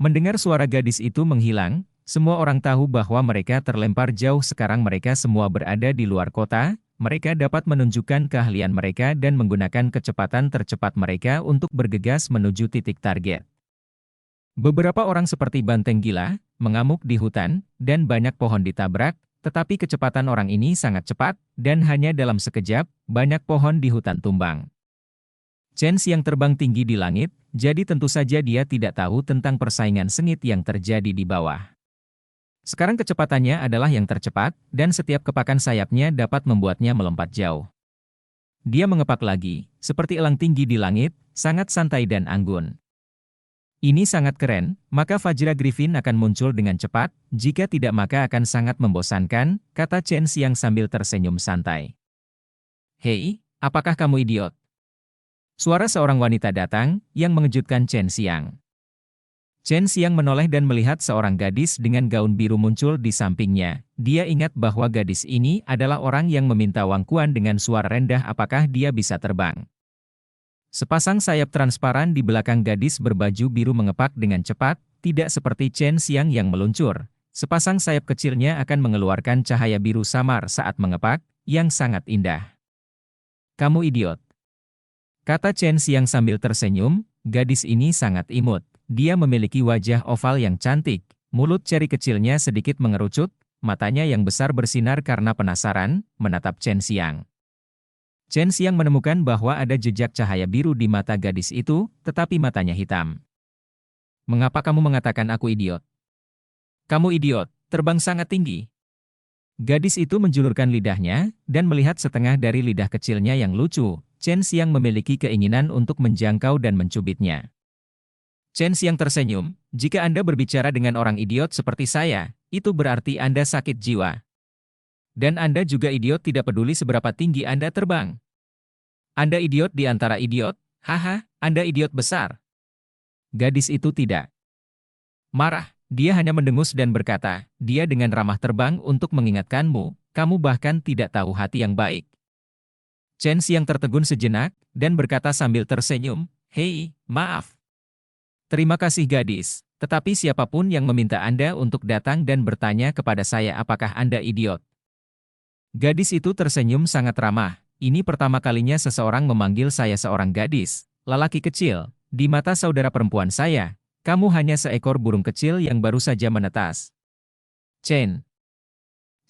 Mendengar suara gadis itu menghilang, semua orang tahu bahwa mereka terlempar jauh. Sekarang mereka semua berada di luar kota, mereka dapat menunjukkan keahlian mereka dan menggunakan kecepatan tercepat mereka untuk bergegas menuju titik target. Beberapa orang seperti banteng gila, mengamuk di hutan, dan banyak pohon ditabrak, tetapi kecepatan orang ini sangat cepat, dan hanya dalam sekejap, banyak pohon di hutan tumbang. Chen Xiang terbang tinggi di langit, jadi tentu saja dia tidak tahu tentang persaingan sengit yang terjadi di bawah. Sekarang kecepatannya adalah yang tercepat, dan setiap kepakan sayapnya dapat membuatnya melompat jauh. Dia mengepak lagi, seperti elang tinggi di langit, sangat santai dan anggun. Ini sangat keren, maka Vajra Griffin akan muncul dengan cepat, jika tidak maka akan sangat membosankan, kata Chen Xiang sambil tersenyum santai. Hei, apakah kamu idiot? Suara seorang wanita datang, yang mengejutkan Chen Xiang. Chen Xiang menoleh dan melihat seorang gadis dengan gaun biru muncul di sampingnya. Dia ingat bahwa gadis ini adalah orang yang meminta Wang Quan dengan suara rendah apakah dia bisa terbang. Sepasang sayap transparan di belakang gadis berbaju biru mengepak dengan cepat, tidak seperti Chen Xiang yang meluncur. Sepasang sayap kecilnya akan mengeluarkan cahaya biru samar saat mengepak, yang sangat indah. Kamu idiot, kata Chen Xiang sambil tersenyum. Gadis ini sangat imut. Dia memiliki wajah oval yang cantik, mulut ceri kecilnya sedikit mengerucut, matanya yang besar bersinar karena penasaran, menatap Chen Xiang. Chen Xiang menemukan bahwa ada jejak cahaya biru di mata gadis itu, tetapi matanya hitam. Mengapa kamu mengatakan aku idiot? Kamu idiot, terbang sangat tinggi. Gadis itu menjulurkan lidahnya, dan melihat setengah dari lidah kecilnya yang lucu. Chen Xiang memiliki keinginan untuk menjangkau dan mencubitnya. Chen Xiang tersenyum, jika Anda berbicara dengan orang idiot seperti saya, itu berarti Anda sakit jiwa. Dan Anda juga idiot tidak peduli seberapa tinggi Anda terbang. Anda idiot di antara idiot, haha, Anda idiot besar. Gadis itu tidak marah, dia hanya mendengus dan berkata, dia dengan ramah terbang untuk mengingatkanmu, kamu bahkan tidak tahu hati yang baik. Chen Xiang tertegun sejenak, dan berkata sambil tersenyum, hei, maaf. Terima kasih gadis, tetapi siapapun yang meminta Anda untuk datang dan bertanya kepada saya apakah Anda idiot. Gadis itu tersenyum sangat ramah. Ini pertama kalinya seseorang memanggil saya seorang gadis, lelaki kecil. Di mata saudara perempuan saya, kamu hanya seekor burung kecil yang baru saja menetas. Chen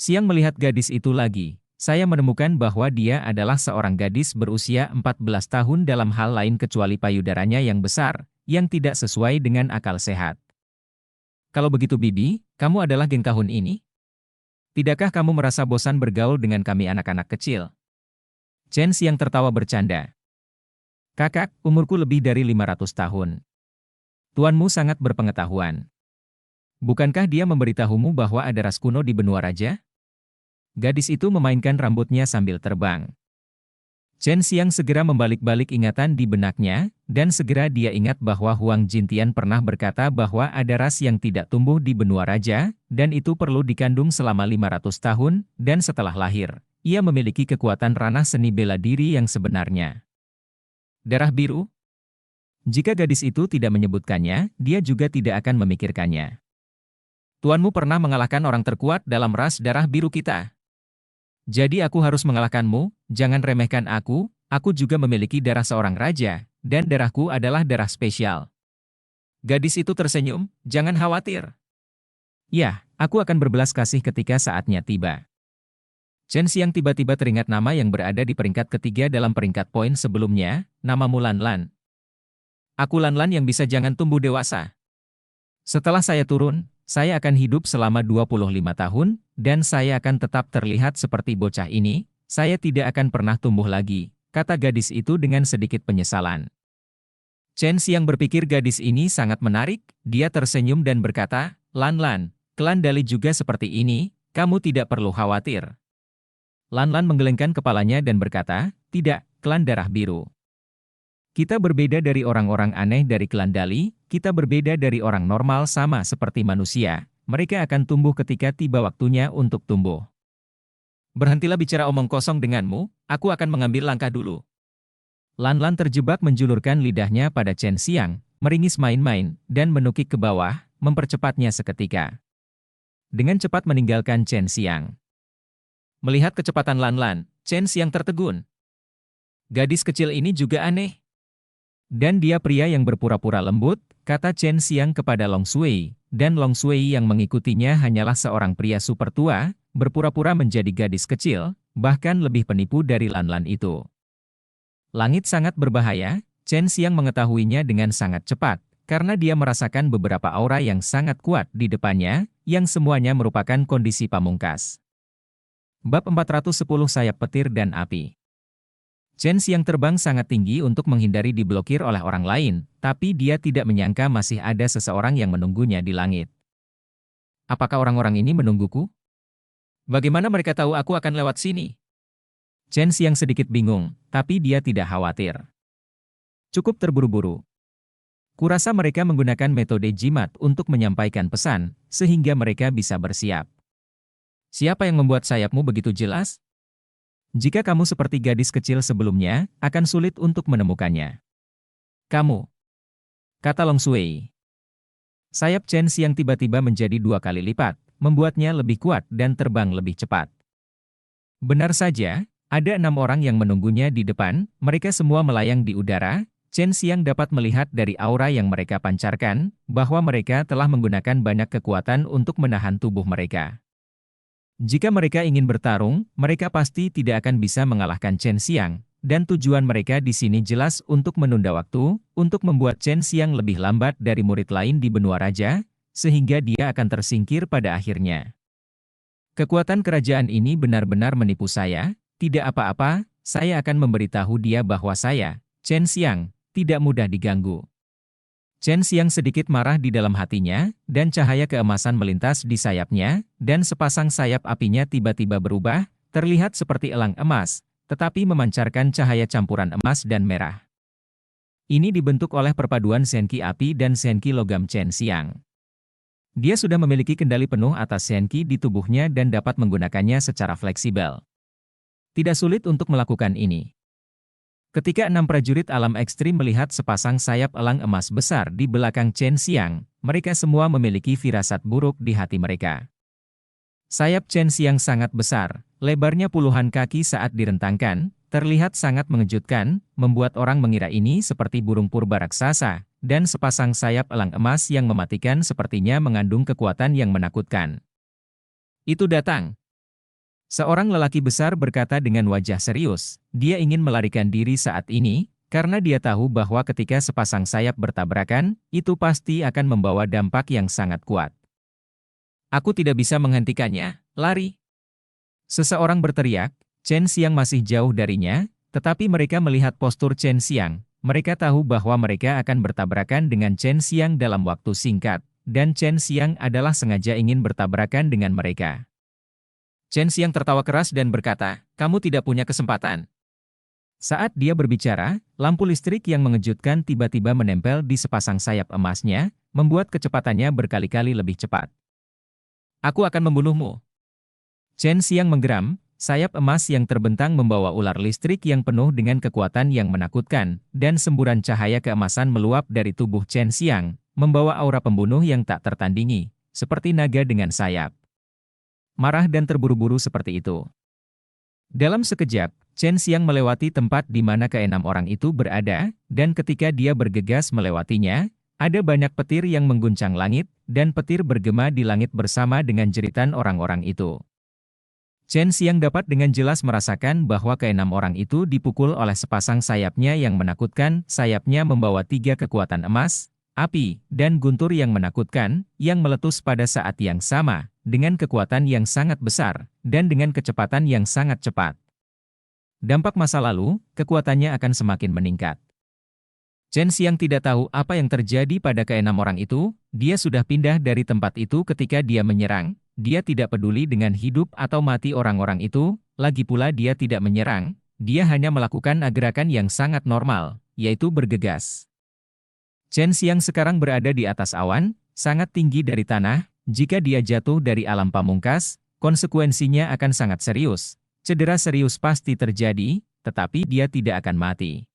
Xiang melihat gadis itu lagi. Saya menemukan bahwa dia adalah seorang gadis berusia 14 tahun dalam hal lain kecuali payudaranya yang besar, yang tidak sesuai dengan akal sehat. Kalau begitu Bibi, kamu adalah geng tahun ini? Tidakkah kamu merasa bosan bergaul dengan kami anak-anak kecil? Chen Xiang tertawa bercanda. Kakak, umurku lebih dari 500 tahun. Tuanmu sangat berpengetahuan. Bukankah dia memberitahumu bahwa ada ras kuno di benua raja? Gadis itu memainkan rambutnya sambil terbang. Chen Xiang segera membalik-balik ingatan di benaknya, dan segera dia ingat bahwa Huang Jintian pernah berkata bahwa ada ras yang tidak tumbuh di benua raja, dan itu perlu dikandung selama 500 tahun, dan setelah lahir, ia memiliki kekuatan ranah seni bela diri yang sebenarnya. Darah biru? Jika gadis itu tidak menyebutkannya, dia juga tidak akan memikirkannya. Tuanmu pernah mengalahkan orang terkuat dalam ras darah biru kita. Jadi aku harus mengalahkanmu, jangan remehkan aku juga memiliki darah seorang raja, dan darahku adalah darah spesial. Gadis itu tersenyum, jangan khawatir. Ya, aku akan berbelas kasih ketika saatnya tiba. Chen Xiang tiba-tiba teringat nama yang berada di peringkat ketiga dalam peringkat poin sebelumnya, namamu Lan Lan. Aku Lan Lan yang bisa jangan tumbuh dewasa. Setelah saya turun, saya akan hidup selama 25 tahun, dan saya akan tetap terlihat seperti bocah ini, saya tidak akan pernah tumbuh lagi, kata gadis itu dengan sedikit penyesalan. Chen Xiang berpikir gadis ini sangat menarik, dia tersenyum dan berkata, Lan Lan, klan Dali juga seperti ini, kamu tidak perlu khawatir. Lan Lan menggelengkan kepalanya dan berkata, tidak, klan darah biru. Kita berbeda dari orang-orang aneh dari klan Dali, kita berbeda dari orang normal sama seperti manusia, mereka akan tumbuh ketika tiba waktunya untuk tumbuh. Berhentilah bicara omong kosong denganmu, aku akan mengambil langkah dulu. Lan Lan terjebak menjulurkan lidahnya pada Chen Xiang, meringis main-main, dan menukik ke bawah, mempercepatnya seketika. Dengan cepat meninggalkan Chen Xiang. Melihat kecepatan Lan Lan, Chen Xiang tertegun. Gadis kecil ini juga aneh. Dan dia pria yang berpura-pura lembut, kata Chen Xiang kepada Long Shui, dan Long Shui yang mengikutinya hanyalah seorang pria super tua, berpura-pura menjadi gadis kecil, bahkan lebih penipu dari Lan-Lan itu. Langit sangat berbahaya, Chen Xiang mengetahuinya dengan sangat cepat, karena dia merasakan beberapa aura yang sangat kuat di depannya, yang semuanya merupakan kondisi pamungkas. Bab 410 Sayap Petir dan Api. Chen Xiang terbang sangat tinggi untuk menghindari diblokir oleh orang lain, tapi dia tidak menyangka masih ada seseorang yang menunggunya di langit. Apakah orang-orang ini menungguku? Bagaimana mereka tahu aku akan lewat sini? Chen Xiang sedikit bingung, tapi dia tidak khawatir. Cukup terburu-buru. Kurasa mereka menggunakan metode jimat untuk menyampaikan pesan, sehingga mereka bisa bersiap. Siapa yang membuat sayapmu begitu jelas? Jika kamu seperti gadis kecil sebelumnya, akan sulit untuk menemukannya. Kamu, kata Long Shui. Sayap Chen Xiang tiba-tiba menjadi 2 kali lipat, membuatnya lebih kuat dan terbang lebih cepat. Benar saja, ada 6 orang yang menunggunya di depan, mereka semua melayang di udara. Chen Xiang dapat melihat dari aura yang mereka pancarkan, bahwa mereka telah menggunakan banyak kekuatan untuk menahan tubuh mereka. Jika mereka ingin bertarung, mereka pasti tidak akan bisa mengalahkan Chen Xiang, dan tujuan mereka di sini jelas untuk menunda waktu, untuk membuat Chen Xiang lebih lambat dari murid lain di benua raja, sehingga dia akan tersingkir pada akhirnya. Kekuatan kerajaan ini benar-benar menipu saya, tidak apa-apa, saya akan memberitahu dia bahwa saya, Chen Xiang, tidak mudah diganggu. Chen Xiang sedikit marah di dalam hatinya, dan cahaya keemasan melintas di sayapnya, dan sepasang sayap apinya tiba-tiba berubah, terlihat seperti elang emas, tetapi memancarkan cahaya campuran emas dan merah. Ini dibentuk oleh perpaduan senki api dan senki logam Chen Xiang. Dia sudah memiliki kendali penuh atas senki di tubuhnya dan dapat menggunakannya secara fleksibel. Tidak sulit untuk melakukan ini. Ketika 6 prajurit alam ekstrim melihat sepasang sayap elang emas besar di belakang Chen Xiang, mereka semua memiliki firasat buruk di hati mereka. Sayap Chen Xiang sangat besar, lebarnya puluhan kaki saat direntangkan, terlihat sangat mengejutkan, membuat orang mengira ini seperti burung purba raksasa, dan sepasang sayap elang emas yang mematikan sepertinya mengandung kekuatan yang menakutkan. Itu datang. Seorang lelaki besar berkata dengan wajah serius, dia ingin melarikan diri saat ini, karena dia tahu bahwa ketika sepasang sayap bertabrakan, itu pasti akan membawa dampak yang sangat kuat. Aku tidak bisa menghentikannya, lari. Seseorang berteriak, Chen Xiang masih jauh darinya, tetapi mereka melihat postur Chen Xiang, mereka tahu bahwa mereka akan bertabrakan dengan Chen Xiang dalam waktu singkat, dan Chen Xiang adalah sengaja ingin bertabrakan dengan mereka. Chen Xiang tertawa keras dan berkata, kamu tidak punya kesempatan. Saat dia berbicara, lampu listrik yang mengejutkan tiba-tiba menempel di sepasang sayap emasnya, membuat kecepatannya berkali-kali lebih cepat. Aku akan membunuhmu. Chen Xiang menggeram, sayap emas yang terbentang membawa ular listrik yang penuh dengan kekuatan yang menakutkan, dan semburan cahaya keemasan meluap dari tubuh Chen Xiang, membawa aura pembunuh yang tak tertandingi, seperti naga dengan sayap. Marah dan terburu-buru seperti itu. Dalam sekejap, Chen Xiang melewati tempat di mana keenam orang itu berada, dan ketika dia bergegas melewatinya, ada banyak petir yang mengguncang langit, dan petir bergema di langit bersama dengan jeritan orang-orang itu. Chen Xiang dapat dengan jelas merasakan bahwa keenam orang itu dipukul oleh sepasang sayapnya yang menakutkan, sayapnya membawa 3 kekuatan emas, api, dan guntur yang menakutkan, yang meletus pada saat yang sama, dengan kekuatan yang sangat besar, dan dengan kecepatan yang sangat cepat. Dampak masa lalu, kekuatannya akan semakin meningkat. Chen Xiang tidak tahu apa yang terjadi pada keenam orang itu, dia sudah pindah dari tempat itu ketika dia menyerang, dia tidak peduli dengan hidup atau mati orang-orang itu, lagi pula dia tidak menyerang, dia hanya melakukan gerakan yang sangat normal, yaitu bergegas. Chen Xiang sekarang berada di atas awan, sangat tinggi dari tanah. Jika dia jatuh dari alam pamungkas, konsekuensinya akan sangat serius. Cedera serius pasti terjadi, tetapi dia tidak akan mati.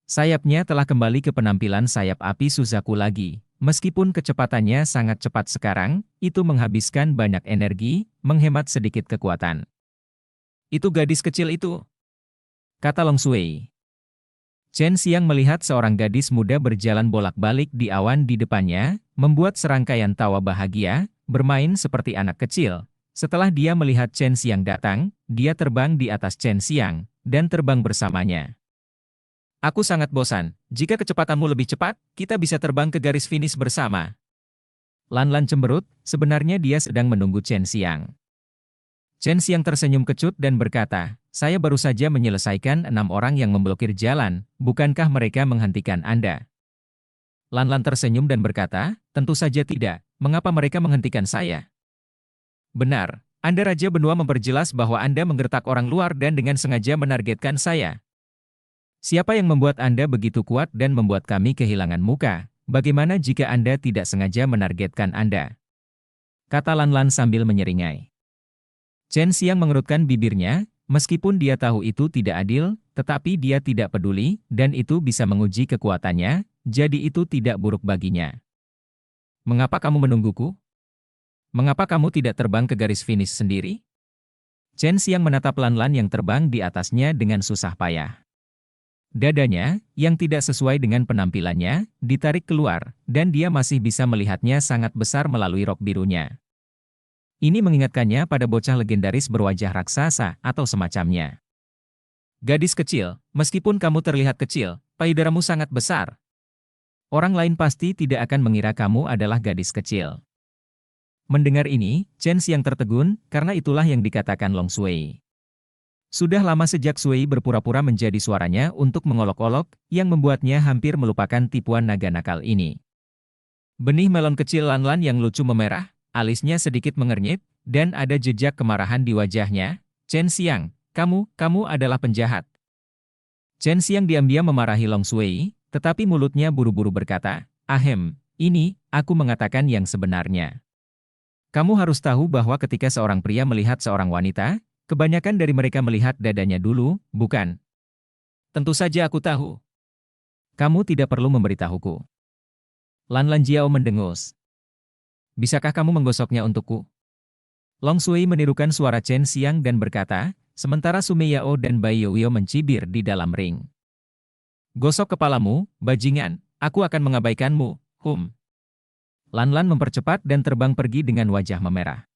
Sayapnya telah kembali ke penampilan sayap api Suzaku lagi. Meskipun kecepatannya sangat cepat sekarang, itu menghabiskan banyak energi, menghemat sedikit kekuatan. Itu gadis kecil itu, kata Long Shui. Chen Xiang melihat seorang gadis muda berjalan bolak-balik di awan di depannya, membuat serangkaian tawa bahagia, bermain seperti anak kecil. Setelah dia melihat Chen Xiang datang, dia terbang di atas Chen Xiang, dan terbang bersamanya. Aku sangat bosan, jika kecepatanmu lebih cepat, kita bisa terbang ke garis finish bersama. Lan Lan cemberut, sebenarnya dia sedang menunggu Chen Xiang. Chen Xiang tersenyum kecut dan berkata, saya baru saja menyelesaikan 6 orang yang memblokir jalan, bukankah mereka menghentikan Anda? Lan Lan tersenyum dan berkata, tentu saja tidak, mengapa mereka menghentikan saya? Benar, Anda Raja Benua memperjelas bahwa Anda menggertak orang luar dan dengan sengaja menargetkan saya. Siapa yang membuat Anda begitu kuat dan membuat kami kehilangan muka? Bagaimana jika Anda tidak sengaja menargetkan Anda? Kata Lan Lan sambil menyeringai. Chen Xiang mengerutkan bibirnya, meskipun dia tahu itu tidak adil, tetapi dia tidak peduli, dan itu bisa menguji kekuatannya, jadi itu tidak buruk baginya. Mengapa kamu menungguku? Mengapa kamu tidak terbang ke garis finish sendiri? Chen Xiang menatap Lan Lan yang terbang di atasnya dengan susah payah. Dadanya, yang tidak sesuai dengan penampilannya, ditarik keluar, dan dia masih bisa melihatnya sangat besar melalui rok birunya. Ini mengingatkannya pada bocah legendaris berwajah raksasa atau semacamnya. Gadis kecil, meskipun kamu terlihat kecil, payudaramu sangat besar. Orang lain pasti tidak akan mengira kamu adalah gadis kecil. Mendengar ini, Chen Xiang tertegun, karena itulah yang dikatakan Long Sui. Sudah lama sejak Sui berpura-pura menjadi suaranya untuk mengolok-olok, yang membuatnya hampir melupakan tipuan naga nakal ini. Benih melon kecil Lan Lan yang lucu memerah, alisnya sedikit mengernyit, dan ada jejak kemarahan di wajahnya. Chen Xiang, kamu adalah penjahat. Chen Xiang diam-diam memarahi Long Sui, tetapi mulutnya buru-buru berkata, ahem, ini, aku mengatakan yang sebenarnya. Kamu harus tahu bahwa ketika seorang pria melihat seorang wanita, kebanyakan dari mereka melihat dadanya dulu, bukan? Tentu saja aku tahu. Kamu tidak perlu memberitahuku. Lan Lan Jiao mendengus. Bisakah kamu menggosoknya untukku? Long Sui menirukan suara Chen Xiang dan berkata, sementara Sumi Yao dan Bai Youyo mencibir di dalam ring. Gosok kepalamu, bajingan, aku akan mengabaikanmu, Lan Lan mempercepat dan terbang pergi dengan wajah memerah.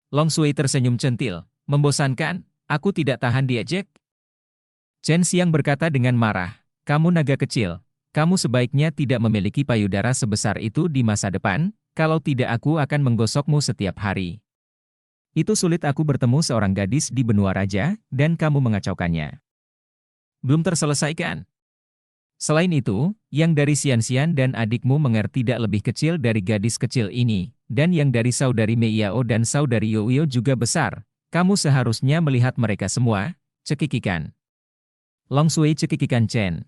Long Sui tersenyum centil, membosankan, aku tidak tahan diejek. Chen Xiang berkata dengan marah, kamu naga kecil, kamu sebaiknya tidak memiliki payudara sebesar itu di masa depan, kalau tidak aku akan menggosokmu setiap hari. Itu sulit aku bertemu seorang gadis di benua raja, dan kamu mengacaukannya. Belum terselesaikan. Selain itu, yang dari Xian-Xian dan adikmu Menger tidak lebih kecil dari gadis kecil ini, dan yang dari saudari Mei Yao dan saudari Youyo juga besar. Kamu seharusnya melihat mereka semua, cekikikan. Long Sui cekikikan Chen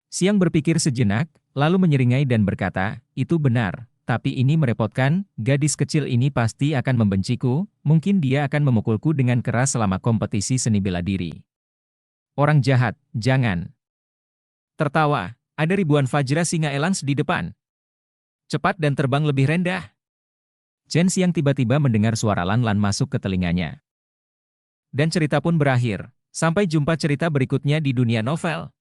Xiang berpikir sejenak, lalu menyeringai dan berkata, itu benar. Tapi ini merepotkan, gadis kecil ini pasti akan membenciku, mungkin dia akan memukulku dengan keras selama kompetisi seni bela diri. Orang jahat, jangan. Tertawa, ada ribuan Fajra Singa Elans di depan. Cepat dan terbang lebih rendah. Chen Xiang tiba-tiba mendengar suara Lan Lan masuk ke telinganya. Dan cerita pun berakhir. Sampai jumpa cerita berikutnya di dunia novel.